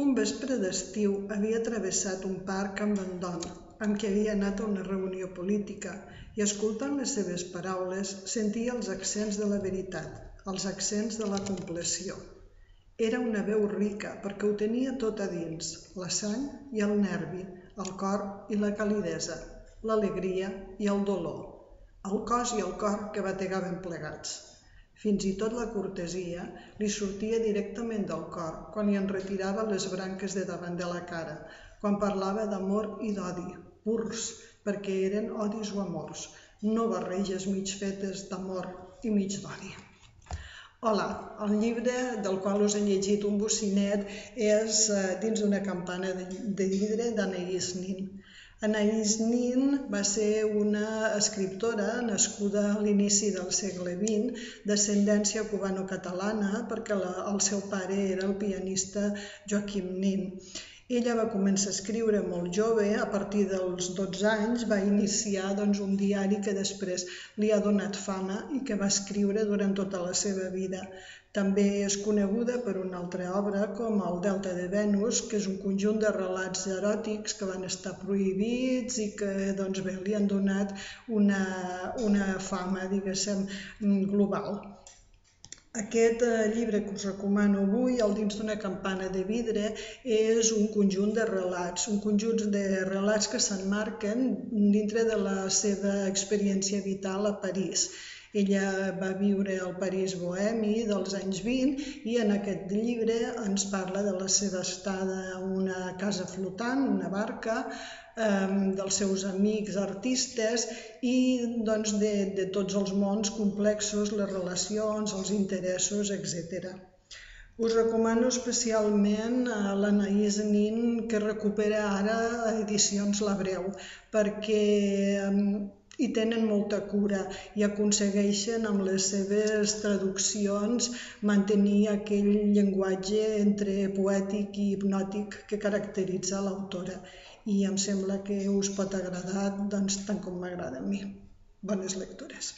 Un vespre d'estiu havia travessat un parc amb en Don, amb qui havia anat a una reunió política, i escoltant les seves paraules sentia els accents de la veritat, els accents de la compleció. Era una veu rica perquè ho tenia tot a dins, la sang i el nervi, el cor i la calidesa, l'alegria i el dolor, el cos i el cor que bategaven plegats. Fins i tot la cortesia li sortia directament del cor quan li enretirava les branques de davant de la cara, quan parlava d'amor i d'odi, purs, perquè eren odis o amors, no barreges mig fetes d'amor i mig d'odi. Hola, el llibre del qual us he llegit un bocinet és Dins d'una campana de vidre d'Anaïs Nin. Anaïs Nin va ser una escriptora nascuda a l'inici del segle XX, d'ascendència cubano-catalana, perquè el seu pare era el pianista Joaquim Nin. Ella va començar a escriure molt jove, a partir dels 12 anys va iniciar un diari que després li ha donat fama i que va escriure durant tota la seva vida. També és coneguda per una altra obra com El Delta de Venus, que és un conjunt de relats eròtics que van estar prohibits i que li han donat una fama, diguéssim, global. Aquest llibre que us recomano avui, el Dins d'una campana de vidre, és un conjunt de relats que s'emmarquen dintre de la seva experiència vital a París. Ella va viure al París bohemi dels anys 20 i en aquest llibre ens parla de la seva estada en una casa flotant, una barca, dels seus amics artistes i de tots els mons complexos, les relacions, els interessos, etc. Us recomano especialment l'Anaïs Nin, que recupera ara Edicions L'Abreu, perquè hi tenen molta cura i aconsegueixen amb les seves traduccions mantenir aquell llenguatge entre poètic i hipnòtic que caracteritza l'autora. I em sembla que us pot agradar tant com m'agrada a mi. Bones lectures.